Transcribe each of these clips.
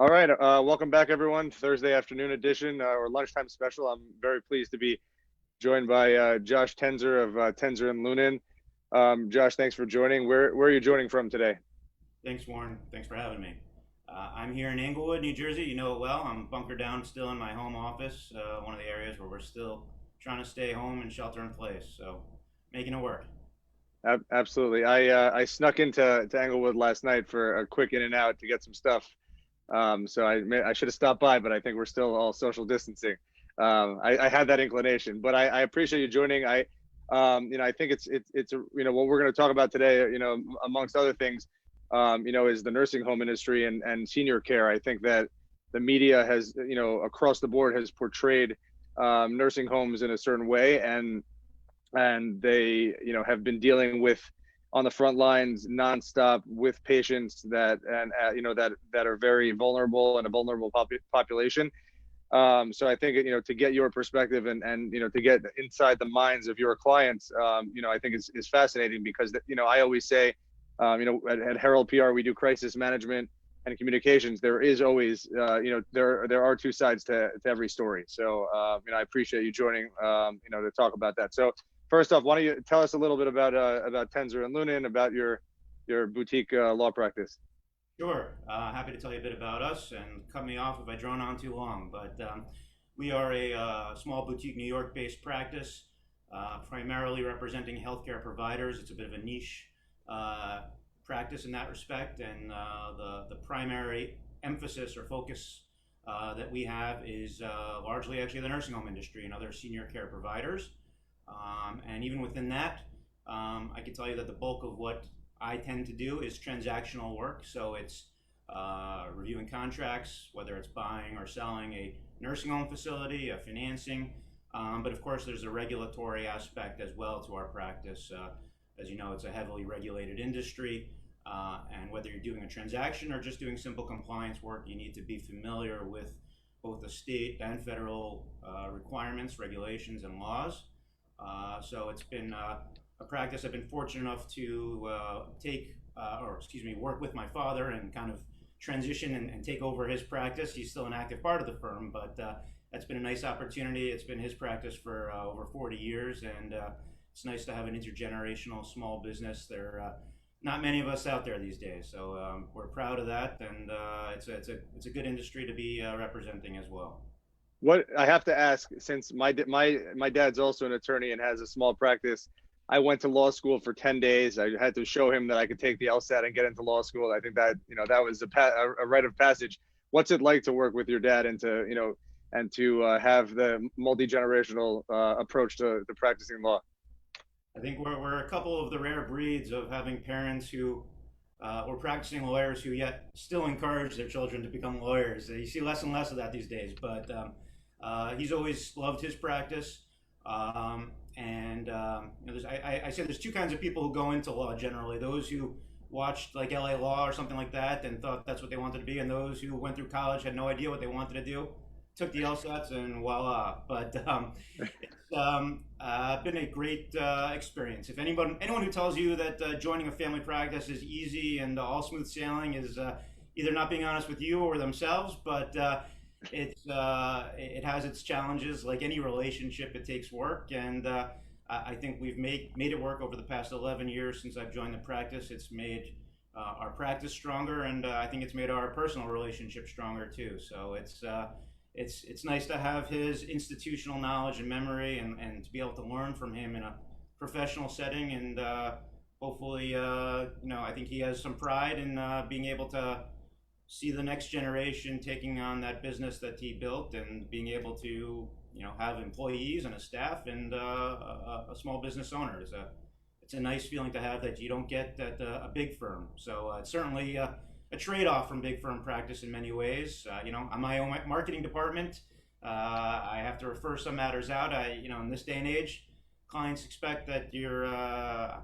All right, welcome back, everyone. Thursday afternoon edition or lunchtime special. I'm very pleased to be joined by Josh Tenzer of Tenzer and Lunin. Josh, thanks for joining. Where are you joining from today? Thanks, Warren. Thanks for having me. I'm here in Englewood, New Jersey. You know it well. I'm bunkered down still in my home office, one of the areas where we're still trying to stay home and shelter in place. So, making it work. Absolutely. I snuck into Englewood last night for a quick in and out to get some stuff. So I should have stopped by, but I think we're still all social distancing. I had that inclination, but I appreciate you joining. I think it's what we're going to talk about today. Amongst other things, is the nursing home industry and senior care. I think that the media has, across the board has portrayed nursing homes in a certain way, and they, have been dealing with on the front lines nonstop with patients that are very vulnerable and a vulnerable population. So I think to get your perspective and to get inside the minds of your clients, I think is fascinating because I always say, at Herald PR we do crisis management and communications. There is always there are two sides to every story. So I appreciate you joining to talk about that. So first off, why don't you tell us a little bit about Tenzer and Lunin, about your boutique law practice? Sure. Happy to tell you a bit about us and cut me off if I drone on too long. But we are a small boutique New York based practice, primarily representing healthcare providers. It's a bit of a niche practice in that respect. And the primary emphasis or focus that we have is largely actually the nursing home industry and other senior care providers. And even within that, I can tell you that the bulk of what I tend to do is transactional work. So it's reviewing contracts, whether it's buying or selling a nursing home facility, a financing. But of course, there's a regulatory aspect as well to our practice. As you know, it's a heavily regulated industry. And whether you're doing a transaction or just doing simple compliance work, you need to be familiar with both the state and federal requirements, regulations, and laws. So it's been a practice I've been fortunate enough to work with my father and kind of transition and take over his practice. He's still an active part of the firm, but that's been a nice opportunity. It's been his practice for over 40 years, and it's nice to have an intergenerational small business. There are not many of us out there these days, so we're proud of that, and it's a good industry to be representing as well. What I have to ask, since my dad's also an attorney and has a small practice, I went to law school for 10 days. I had to show him that I could take the LSAT and get into law school. I think that that was a rite of passage. What's it like to work with your dad and to have the multi-generational approach to practicing law? I think we're a couple of the rare breeds of having parents who were practicing lawyers who yet still encourage their children to become lawyers. You see less and less of that these days, but he's always loved his practice. I say there's two kinds of people who go into law generally: those who watched like LA Law or something like that and thought that's what they wanted to be, and those who went through college, had no idea what they wanted to do, took the LSATs, and voila. But it's been a great experience. If anyone who tells you that joining a family practice is easy and all smooth sailing is either not being honest with you or themselves. But it has its challenges. Like any relationship, it takes work, and I think we've made it work over the past 11 years since I've joined the practice. It's made our practice stronger, and I think it's made our personal relationship stronger too. So it's nice to have his institutional knowledge and memory, and to be able to learn from him in a professional setting, and hopefully, I think he has some pride in being able to see the next generation taking on that business that he built, and being able to have employees and a staff and a small business owner. It's a nice feeling to have that you don't get at a big firm. So it's certainly a trade-off from big firm practice in many ways. On my own marketing department, I have to refer some matters out. In this day and age, clients expect that you're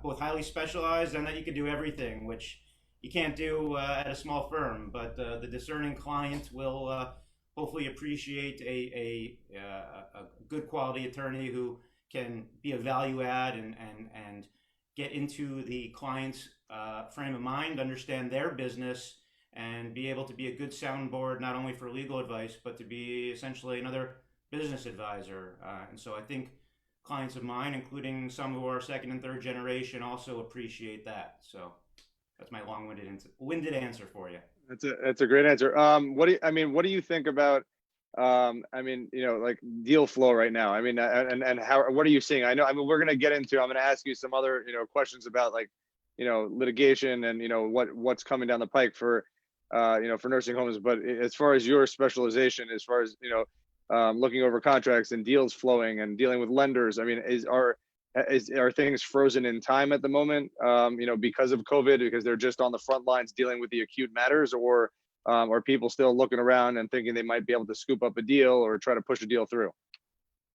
both highly specialized and that you can do everything, which you can't do at a small firm. But the discerning client will hopefully appreciate a good quality attorney who can be a value add and get into the client's frame of mind, understand their business, and be able to be a good soundboard, not only for legal advice, but to be essentially another business advisor. And so I think clients of mine, including some who are second and third generation, also appreciate that. So that's my long-winded answer for you. That's a great answer. What do you think about like deal flow right now? I mean, and how what are you seeing? We're gonna get into. I'm gonna ask you some other questions about like litigation and what's coming down the pike for for nursing homes. But as far as your specialization, as far as looking over contracts and deals flowing and dealing with lenders, I mean, are things frozen in time at the moment, because of COVID, because they're just on the front lines dealing with the acute matters, or are people still looking around and thinking they might be able to scoop up a deal or try to push a deal through?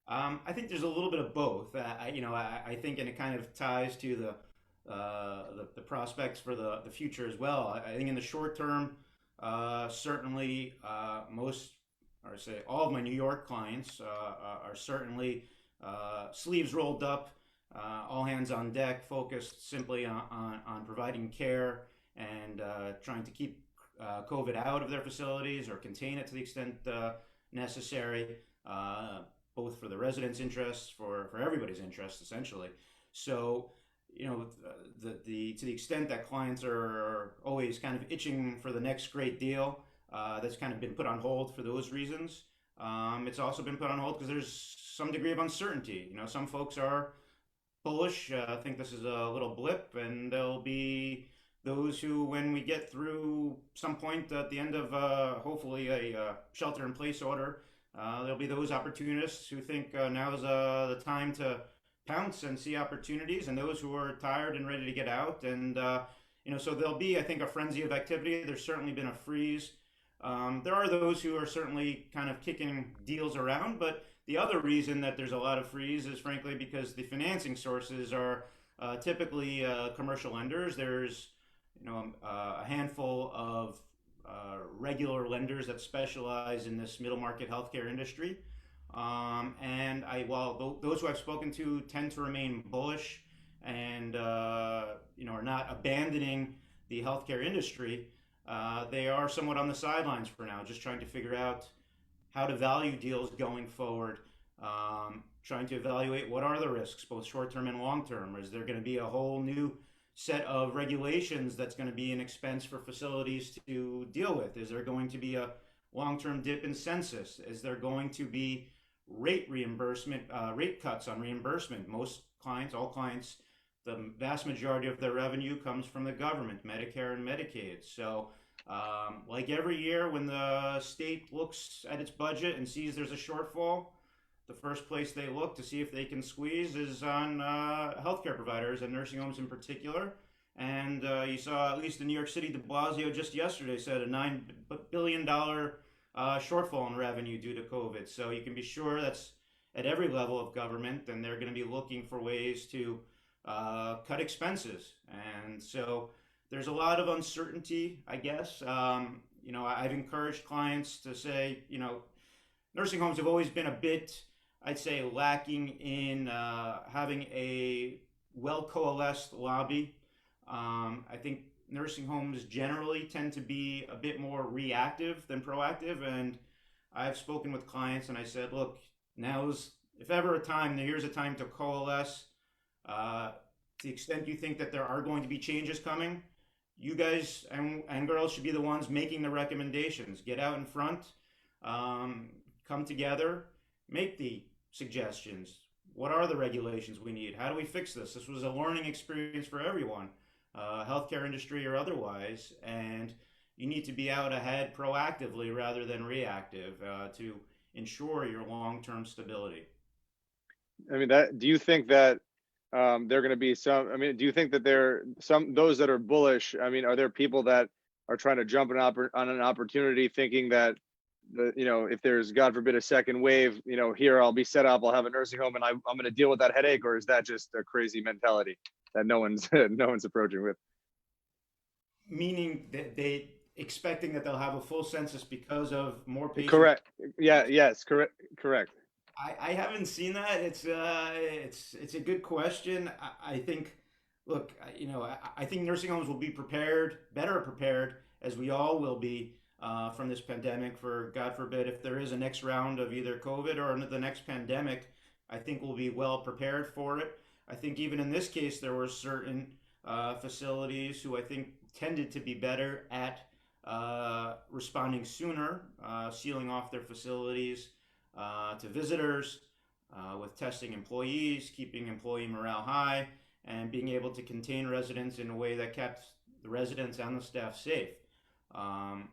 I think there's a little bit of both. I think, and it kind of ties to the prospects for the future as well. I think in the short term, certainly most, or say all of my New York clients are certainly sleeves rolled up, all hands on deck, focused simply on providing care and trying to keep COVID out of their facilities or contain it to the extent necessary, both for the residents' interests, for everybody's interests, essentially. So, the to the extent that clients are always kind of itching for the next great deal, that's kind of been put on hold for those reasons. It's also been put on hold because there's some degree of uncertainty. Some folks are bullish, think this is a little blip, and there'll be those who, when we get through some point at the end of hopefully a shelter in place order, there'll be those opportunists who think now is the time to pounce and see opportunities, and those who are tired and ready to get out. And so there'll be, I think, a frenzy of activity. There's certainly been a freeze. There are those who are certainly kind of kicking deals around, but the other reason that there's a lot of freeze is frankly because the financing sources are typically commercial lenders. There's a handful of regular lenders that specialize in this middle market healthcare industry. While those who I've spoken to tend to remain bullish and are not abandoning the healthcare industry, they are somewhat on the sidelines for now, just trying to figure out how to value deals going forward, trying to evaluate what are the risks, both short term and long term. Is there going to be a whole new set of regulations that's going to be an expense for facilities to deal with? Is there going to be a long term dip in census? Is there going to be rate cuts on reimbursement? Most clients, all clients, the vast majority of their revenue comes from the government, Medicare and Medicaid. So, like every year when the state looks at its budget and sees there's a shortfall, the first place they look to see if they can squeeze is on healthcare providers and nursing homes in particular. And you saw, at least in New York City, de Blasio just yesterday said a $9 billion shortfall in revenue due to COVID. So you can be sure that's at every level of government, and they're going to be looking for ways to cut expenses. And so there's a lot of uncertainty, I guess. I've encouraged clients to say, nursing homes have always been a bit, I'd say, lacking in having a well coalesced lobby. I think nursing homes generally tend to be a bit more reactive than proactive. And I've spoken with clients and I said, look, if ever here's a time to coalesce. To the extent you think that there are going to be changes coming, you guys and girls should be the ones making the recommendations. Get out in front, come together, make the suggestions. What are the regulations we need? How do we fix this? This was a learning experience for everyone, healthcare industry or otherwise, and you need to be out ahead proactively rather than reactive to ensure your long-term stability. I mean, do you think that there are going to be some? I mean, do you think that those that are bullish? I mean, are there people that are trying to jump on an opportunity, thinking that if there's, God forbid, a second wave, here I'll be set up, I'll have a nursing home, and I'm going to deal with that headache? Or is that just a crazy mentality that no one's approaching with? Meaning that they expecting that they'll have a full census because of more patients. Correct. Yeah. Yes. Correct. I haven't seen that. It's a good question. I think, look, I think nursing homes will be better prepared as we all will be from this pandemic. For God forbid, if there is a next round of either COVID or the next pandemic, I think we'll be well prepared for it. I think even in this case, there were certain facilities who I think tended to be better at responding sooner, sealing off their facilities to visitors, with testing employees, keeping employee morale high, and being able to contain residents in a way that kept the residents and the staff safe. Um,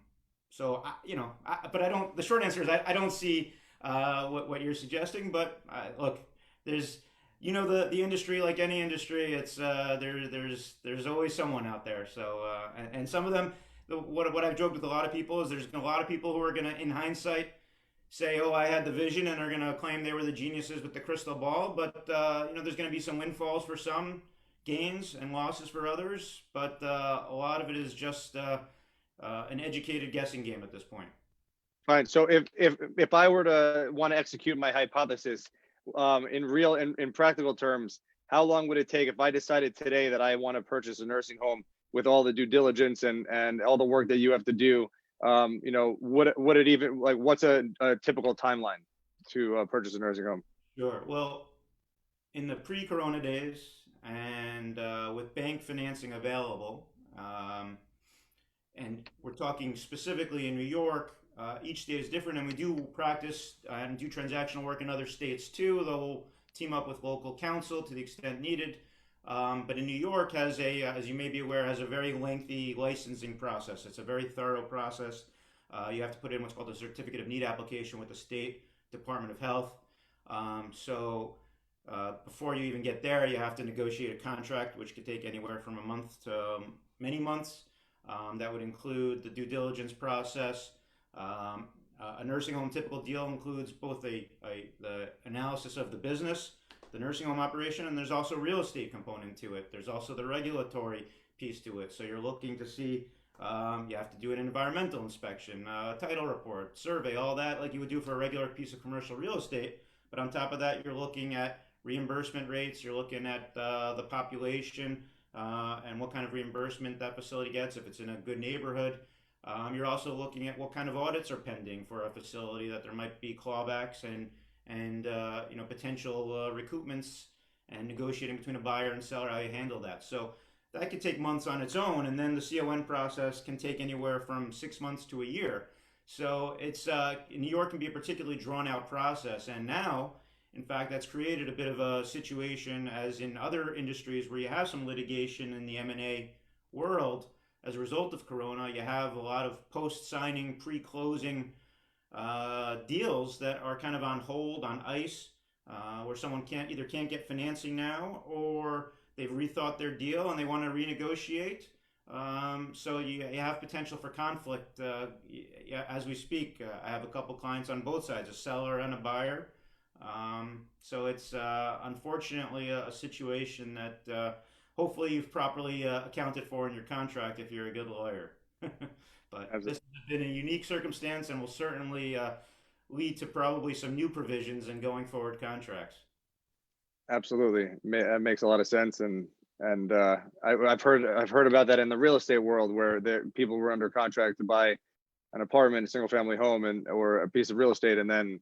but I don't. The short answer is I don't see what you're suggesting. But look, there's the industry, like any industry, it's there's always someone out there. So and some of them, what I've joked with a lot of people is there's a lot of people who are gonna, in hindsight, say, "Oh, I had the vision," and are gonna claim they were the geniuses with the crystal ball. But there's gonna be some windfalls for some, gains and losses for others. But a lot of it is just an educated guessing game at this point. Fine. So if I were to want to execute my hypothesis, in practical terms, how long would it take if I decided today that I want to purchase a nursing home with all the due diligence and all the work that you have to do? Would it even, like, what's a typical timeline to purchase a nursing home? Sure. Well, in the pre-corona days and with bank financing available, and we're talking specifically in New York, each state is different, and we do practice and do transactional work in other states too. They'll team up with local counsel to the extent needed. But in New York has as you may be aware, has a very lengthy licensing process. It's a very thorough process. You have to put in what's called a certificate of need application with the state Department of Health. Before you even get there, you have to negotiate a contract, which could take anywhere from a month to many months. That would include the due diligence process. A nursing home typical deal includes both the analysis of the business, the nursing home operation, and there's also a real estate component to it. There's also the regulatory piece to it. So you're looking to see, you have to do an environmental inspection, title report, survey, all that like you would do for a regular piece of commercial real estate. But on top of that, you're looking at reimbursement rates. You're looking at the population and what kind of reimbursement that facility gets if it's in a good neighborhood. You're also looking at what kind of audits are pending for a facility, that there might be clawbacks and potential recoupments, and negotiating between a buyer and seller, how you handle that. So that could take months on its own, and then the CON process can take anywhere from 6 months to a year. So it's New York can be a particularly drawn out process, and now, in fact, that's created a bit of a situation, as in other industries where you have some litigation in the M&A world. As a result of Corona, you have a lot of post-signing, pre-closing deals that are kind of on hold, on ice, where someone can't get financing now, or they've rethought their deal and they want to renegotiate. So you have potential for conflict. As we speak, I have a couple clients on both sides, a seller and a buyer. So it's unfortunately a situation that hopefully you've properly accounted for in your contract if you're a good lawyer. But Absolutely. this has been a unique circumstance and will certainly lead to probably some new provisions in going forward contracts. Absolutely. That makes a lot of sense. I've heard about that in the real estate world, where people were under contract to buy an apartment, a single family home, or a piece of real estate, and then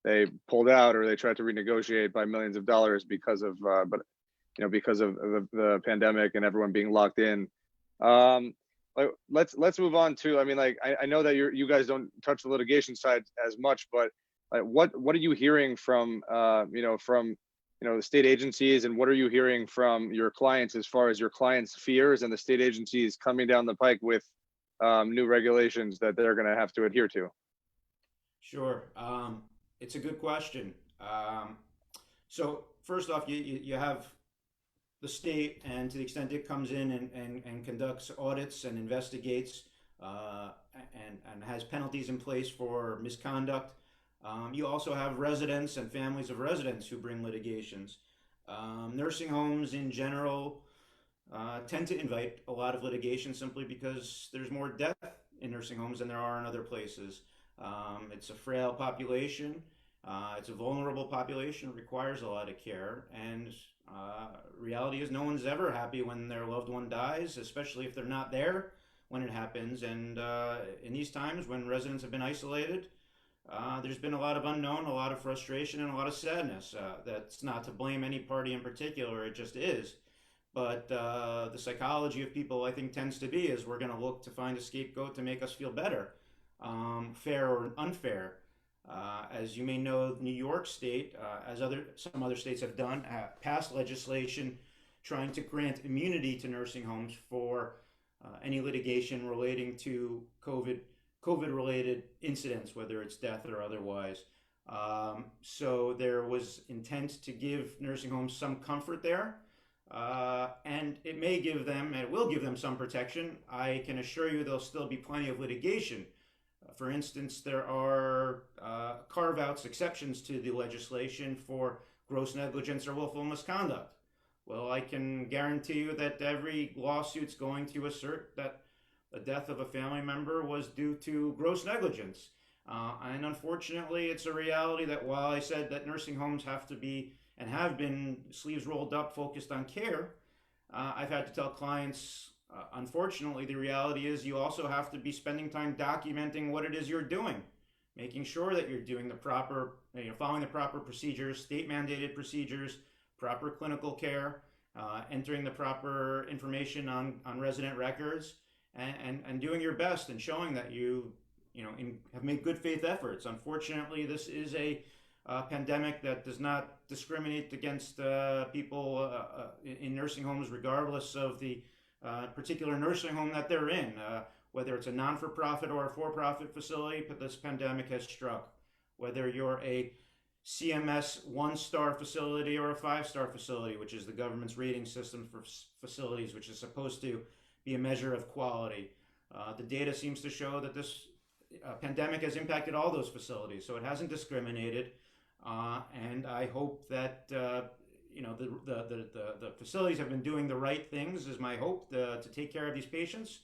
they pulled out, or they tried to renegotiate by millions of dollars because of because of the pandemic and everyone being locked in. Let's move on to, I know that you guys don't touch the litigation side as much, but like what are you hearing from the state agencies, and what are you hearing from your clients as far as your clients' fears and the state agencies coming down the pike with new regulations that they're going to have to adhere to? Sure. It's a good question. So first off, you have the state, and to the extent it comes in and conducts audits and investigates and has penalties in place for misconduct. You also have residents and families of residents who bring litigations. Nursing homes in general tend to invite a lot of litigation simply because there's more death in nursing homes than there are in other places. It's a frail population. It's a vulnerable population. It requires a lot of care. And reality is no one's ever happy when their loved one dies, especially if they're not there when it happens. And in these times when residents have been isolated, there's been a lot of unknown, a lot of frustration, and a lot of sadness. That's not to blame any party in particular, it just is. But the psychology of people, I think, tends to be is we're going to look to find a scapegoat to make us feel better, fair or unfair. As you may know, New York State, as some other states have done, passed legislation trying to grant immunity to nursing homes for any litigation relating to COVID related incidents, whether it's death or otherwise. So there was intent to give nursing homes some comfort there. And it may give them, and it will give them some protection. I can assure you there'll still be plenty of litigation. For instance, there are carve outs, exceptions to the legislation for gross negligence or willful misconduct. Well, I can guarantee you that every lawsuit's going to assert that the death of a family member was due to gross negligence. And unfortunately, it's a reality that while I said that nursing homes have to be and have been sleeves rolled up, focused on care, I've had to tell clients, unfortunately, the reality is you also have to be spending time documenting what it is you're doing, making sure that you're doing the proper, following the proper procedures, state mandated procedures, proper clinical care, entering the proper information on resident records, and doing your best and showing that have made good faith efforts. Unfortunately, this is a pandemic that does not discriminate against people in nursing homes, regardless of the particular nursing home that they're in, whether it's a non-for-profit or a for-profit facility. But this pandemic has struck. Whether you're a CMS one-star facility or a five-star facility, which is the government's rating system for facilities, which is supposed to be a measure of quality. The data seems to show that this pandemic has impacted all those facilities, so it hasn't discriminated. And I hope that the facilities have been doing the right things, is my hope, to take care of these patients,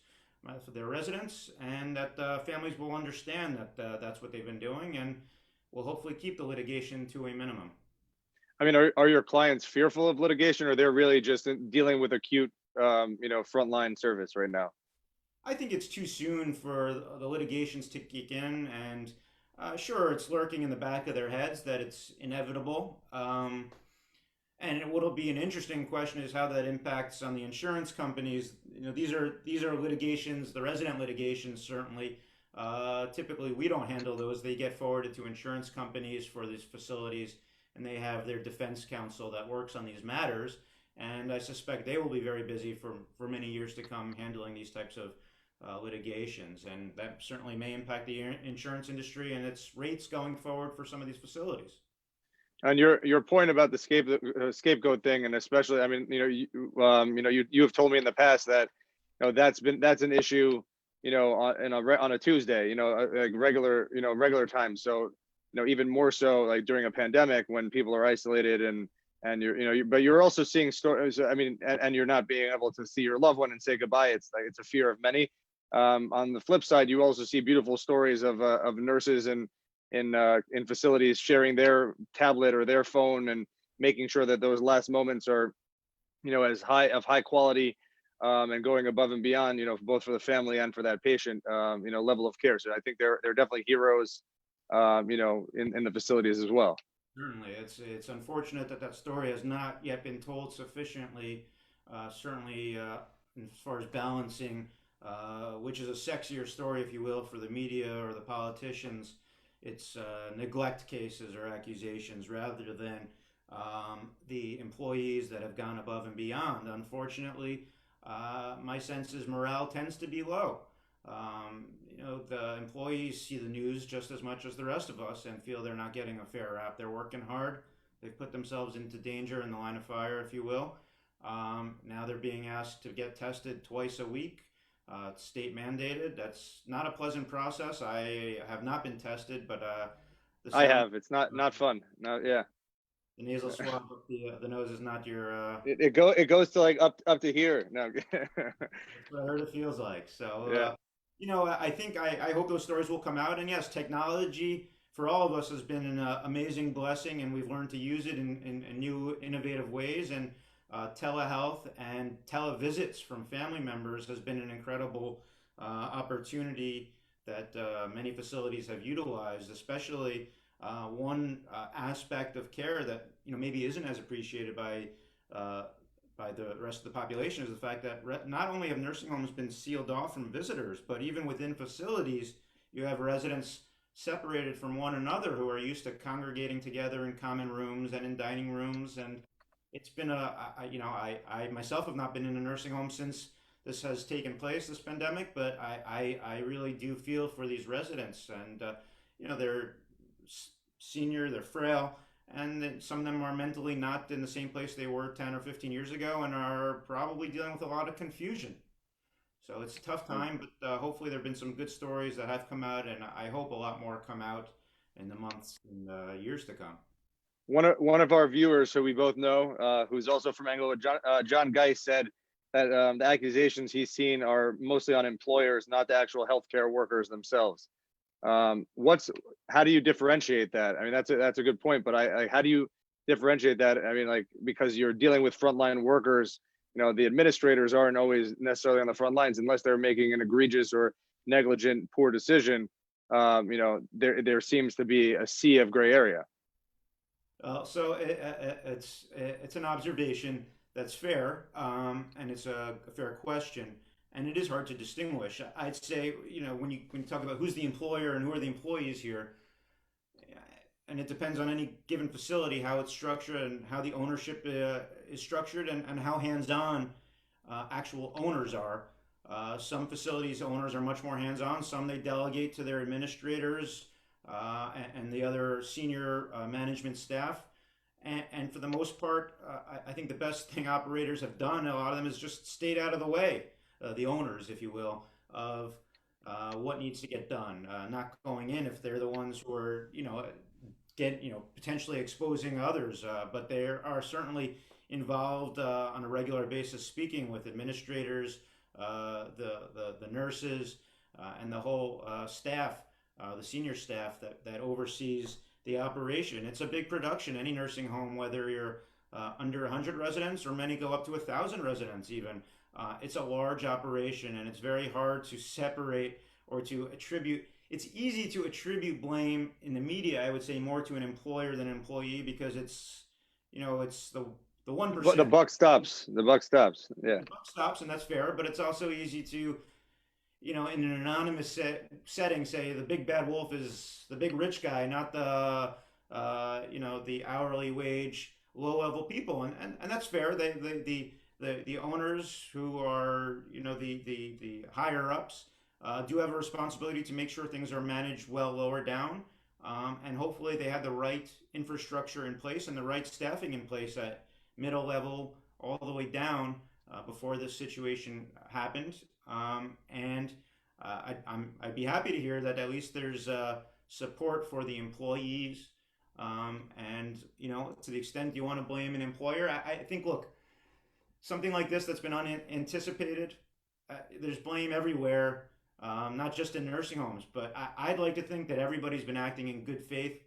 for their residents, and that families will understand that that's what they've been doing, and will hopefully keep the litigation to a minimum. I mean, are your clients fearful of litigation, or they're really just dealing with acute, frontline service right now? I think it's too soon for the litigations to kick in, and sure, it's lurking in the back of their heads that it's inevitable. And what'll be an interesting question is how that impacts on the insurance companies. These are litigations, the resident litigations certainly. Typically, we don't handle those. They get forwarded to insurance companies for these facilities, and they have their defense counsel that works on these matters. And I suspect they will be very busy for many years to come handling these types of litigations, and that certainly may impact the insurance industry and its rates going forward for some of these facilities. And your point about the scapegoat thing, and especially, I mean, you have told me in the past that that's an issue, on a Tuesday, like regular time. So even more so like during a pandemic when people are isolated and but you're also seeing stories. I mean, and you're not being able to see your loved one and say goodbye. It's like it's a fear of many. On the flip side, you also see beautiful stories of nurses in facilities sharing their tablet or their phone and making sure that those last moments are as high quality, and going above and beyond, both for the family and for that patient, level of care. So I think they're definitely heroes, in the facilities as well. Certainly, it's unfortunate that story has not yet been told sufficiently. Certainly, as far as balancing, which is a sexier story, if you will, for the media or the politicians. It's neglect cases or accusations rather than the employees that have gone above and beyond. Unfortunately, my sense is morale tends to be low. The employees see the news just as much as the rest of us and feel they're not getting a fair rap. They're working hard. They've put themselves into danger in the line of fire, if you will. Now they're being asked to get tested twice a week. It's state mandated. That's not a pleasant process. I have not been tested, but I have. It's not fun. No, yeah. The nasal swab up the nose is not your. It goes to like up to here. No. That's what I heard it feels like. So Yeah. I think I hope those stories will come out. And yes, technology for all of us has been an amazing blessing, and we've learned to use it in new innovative ways. And telehealth and televisits from family members has been an incredible opportunity that many facilities have utilized, especially one aspect of care that maybe isn't as appreciated uh, by the rest of the population is the fact that not only have nursing homes been sealed off from visitors, but even within facilities, you have residents separated from one another who are used to congregating together in common rooms and in dining rooms. And it's been I myself have not been in a nursing home since this has taken place, this pandemic, but I really do feel for these residents. And, they're senior, they're frail, and some of them are mentally not in the same place they were 10 or 15 years ago and are probably dealing with a lot of confusion. So it's a tough time, but hopefully there have been some good stories that have come out, and I hope a lot more come out in the months and years to come. One of our viewers, who we both know, who's also from Englewood, John Geis, said that the accusations he's seen are mostly on employers, not the actual healthcare workers themselves. What's How do you differentiate that? I mean, that's a good point, but how do you differentiate that? I mean, like, because you're dealing with frontline workers, the administrators aren't always necessarily on the front lines unless they're making an egregious or negligent, poor decision. There seems to be a sea of gray area. So it's an observation that's fair, and it's a fair question, and it is hard to distinguish. I'd say, when you talk about who's the employer and who are the employees here, and it depends on any given facility how it's structured and how the ownership is structured, and how hands-on actual owners are. Some facilities owners are much more hands-on. Some they delegate to their administrators and the other senior management staff. And for the most part, I think the best thing operators have done, a lot of them, is just stayed out of the way, the owners, if you will, of what needs to get done. Not going in if they're the ones who are, potentially exposing others. But they are certainly involved on a regular basis, speaking with administrators, the nurses, and the whole staff, the senior staff that oversees the operation. It's a big production. Any nursing home, whether you're under 100 residents or many go up to 1,000 residents, even, it's a large operation, and it's very hard to separate or to attribute. It's easy to attribute blame in the media, I would say, more to an employer than an employee, because it's the But the 1%. buck stops. The buck stops. Yeah. The buck stops, and that's fair. But it's also easy to, in an anonymous setting, say the big bad wolf is the big rich guy, not the hourly wage, low level people, and that's fair. The owners who are, the higher ups, do have a responsibility to make sure things are managed well lower down, and hopefully they have the right infrastructure in place and the right staffing in place at middle level all the way down before this situation happened. And I'd be happy to hear that at least there's support for the employees. And, to the extent you want to blame an employer, I think, look, something like this that's been unanticipated, there's blame everywhere, not just in nursing homes. But I'd like to think that everybody's been acting in good faith.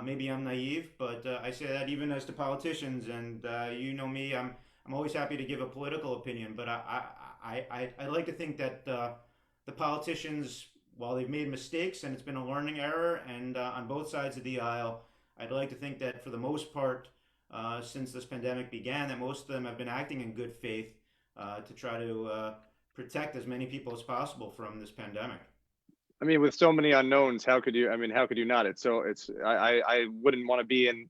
Maybe I'm naive, but I say that even as to politicians. And you know me, I'm always happy to give a political opinion. But I like to think that the politicians, while they've made mistakes and it's been a learning error, and on both sides of the aisle, I'd like to think that for the most part, since this pandemic began, that most of them have been acting in good faith to try to protect as many people as possible from this pandemic. I mean, with so many unknowns, how could you? I mean, how could you not? I wouldn't want to be in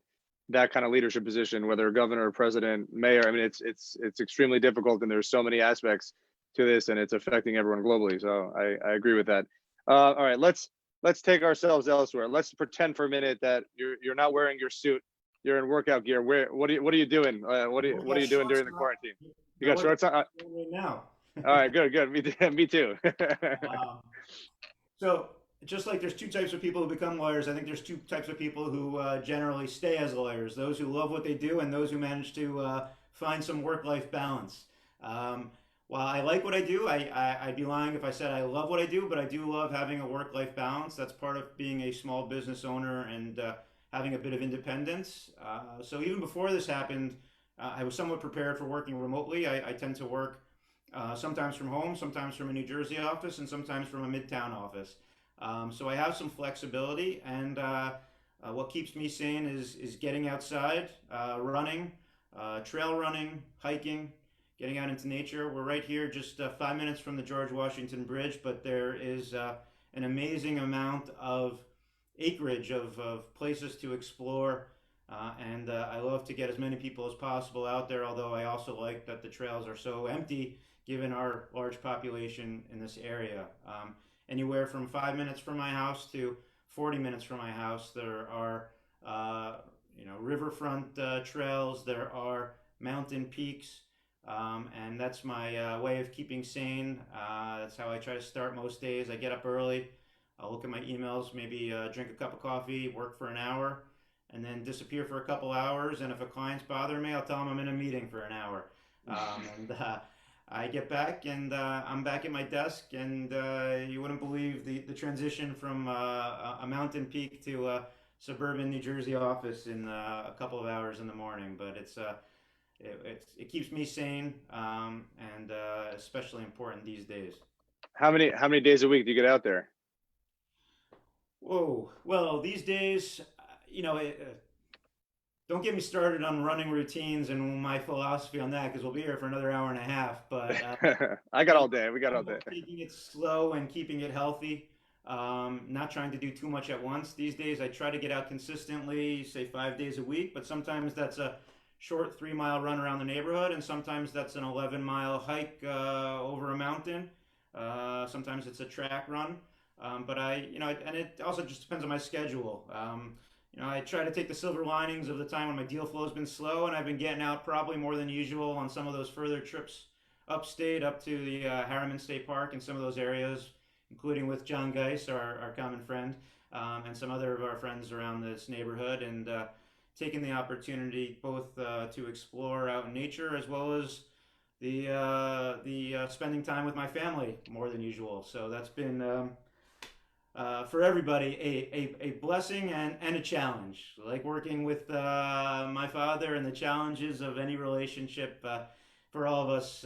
that kind of leadership position, whether governor, president, mayor. I mean, it's extremely difficult, and there's so many aspects to this, and it's affecting everyone globally. So I agree with that. All right, let's take ourselves elsewhere. Let's pretend for a minute that you're not wearing your suit. You're in workout gear. What are you doing? What are Got you doing shorts during the on. quarantine? You Got got workout shorts on? right now. All right, good. Me too. Um, So, just like there's two types of people who become lawyers, I think there's two types of people who generally stay as lawyers: those who love what they do, and those who manage to find some work-life balance. Um, while I like what I do, I'd be lying if I said I love what I do, but I do love having a work-life balance. That's part of being a small business owner and having a bit of independence. So even before this happened, I was somewhat prepared for working remotely. I tend to work sometimes from home, sometimes from a New Jersey office, and sometimes from a Midtown office. So I have some flexibility, and what keeps me sane is getting outside, running, trail running, hiking, getting out into nature. We're right here, just 5 minutes from the George Washington Bridge, but there is an amazing amount of acreage of places to explore. And I love to get as many people as possible out there, although I also like that the trails are so empty given our large population in this area. Anywhere from 5 minutes from my house to 40 minutes from my house, there are riverfront trails, there are mountain peaks, and that's my way of keeping sane. That's how I try to start most days. I get up early, I'll look at my emails, maybe drink a cup of coffee, work for an hour, and then disappear for a couple hours. And if a client's bothering me, I'll tell them I'm in a meeting for an hour. And I get back and I'm back at my desk, and you wouldn't believe the transition from a mountain peak to a suburban New Jersey office in a couple of hours in the morning. But it keeps me sane, and especially important these days. How many days a week do you get out there? Whoa. Well, these days, don't get me started on running routines and my philosophy on that because we'll be here for another hour and a half. But I got you know, all day. We got all I'm day. about taking it slow and keeping it healthy. Not trying to do too much at once. These days, I try to get out consistently, say 5 days a week. But sometimes that's a short 3 mile run around the neighborhood, and sometimes that's an 11 mile hike over a mountain. Sometimes it's a track run. But and it also just depends on my schedule. I try to take the silver linings of the time when my deal flow has been slow, and I've been getting out probably more than usual on some of those further trips upstate, up to the Harriman State Park and some of those areas, including with John Geis, our common friend, and some other of our friends around this neighborhood, and taking the opportunity both to explore out in nature as well as the spending time with my family more than usual. So that's been for everybody a blessing and a challenge. Like working with my father, and the challenges of any relationship for all of us.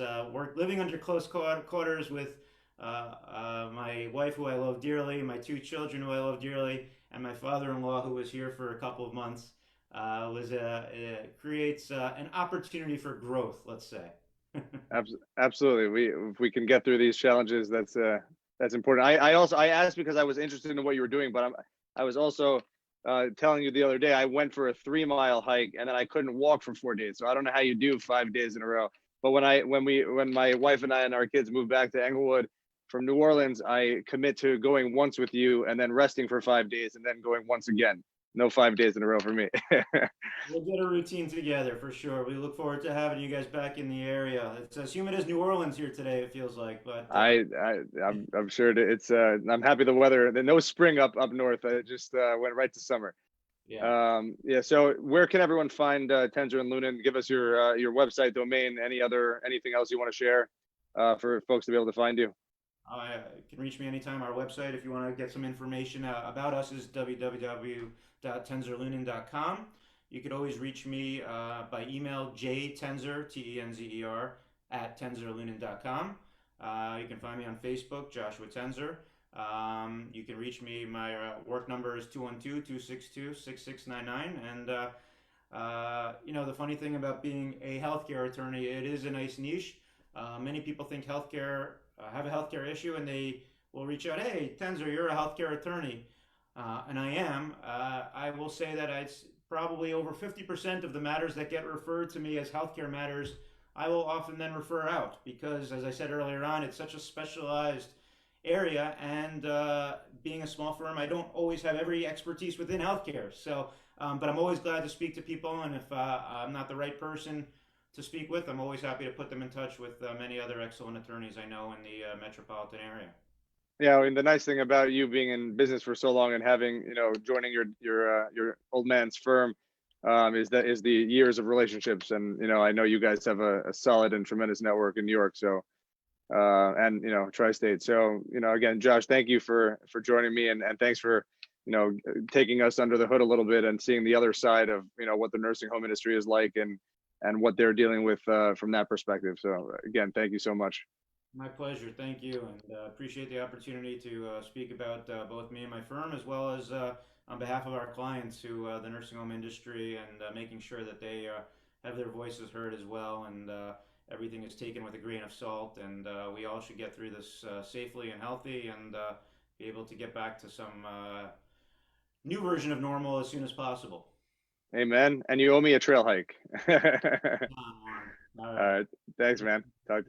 Living under close quarters with my wife, who I love dearly, my two children, who I love dearly, and my father-in-law, who was here for a couple of months. Creates an opportunity for growth, let's say. Absolutely. If we can get through these challenges, that's important. I asked because I was interested in what you were doing, but I was also telling you the other day I went for a 3 mile hike and then I couldn't walk for 4 days. So I don't know how you do 5 days in a row. But when my wife and I and our kids moved back to Englewood from New Orleans, I commit to going once with you and then resting for 5 days and then going once again. No 5 days in a row for me. We'll get a routine together for sure. We look forward to having you guys back in the area. It's as humid as New Orleans here today, it feels like. But I'm sure it's I'm happy the weather. No spring up north. It just went right to summer. yeah. Yeah. So where can everyone find Tenzer and Lunin? Give us your website, domain, anything else you want to share for folks to be able to find you. You can reach me anytime. Our website, if you want to get some information about us, is www.tenzerlunin.com. You could always reach me by email, jtenzer, Tenzer, at tenzerlunin.com. You can find me on Facebook, Joshua Tenzer. You can reach me. My work number is 212-262-6699. And, the funny thing about being a healthcare attorney, it is a nice niche. Many people think have a healthcare issue, and they will reach out, hey, Tenzer, you're a healthcare attorney. And I am. I will say that it's probably over 50% of the matters that get referred to me as healthcare matters, I will often then refer out because, as I said earlier on, it's such a specialized area. And being a small firm, I don't always have every expertise within healthcare. So, but I'm always glad to speak to people. And if I'm not the right person to speak with, I'm always happy to put them in touch with many other excellent attorneys I know in the metropolitan area. Yeah, I mean the nice thing about you being in business for so long and having joining your old man's firm is the years of relationships, and I know you guys have a solid and tremendous network in New York, so and tri-state. So again, Josh, thank you for joining me, and thanks for taking us under the hood a little bit and seeing the other side of what the nursing home industry is like, and and what they're dealing with from that perspective. So again, thank you so much. My pleasure. Thank you, and appreciate the opportunity to speak about both me and my firm, as well as on behalf of our clients who the nursing home industry, and making sure that they have their voices heard as well, and everything is taken with a grain of salt, and we all should get through this safely and healthy, and be able to get back to some new version of normal as soon as possible. Amen. And you owe me a trail hike. Come on, Warren. All All right. right. Thanks, man. Talk.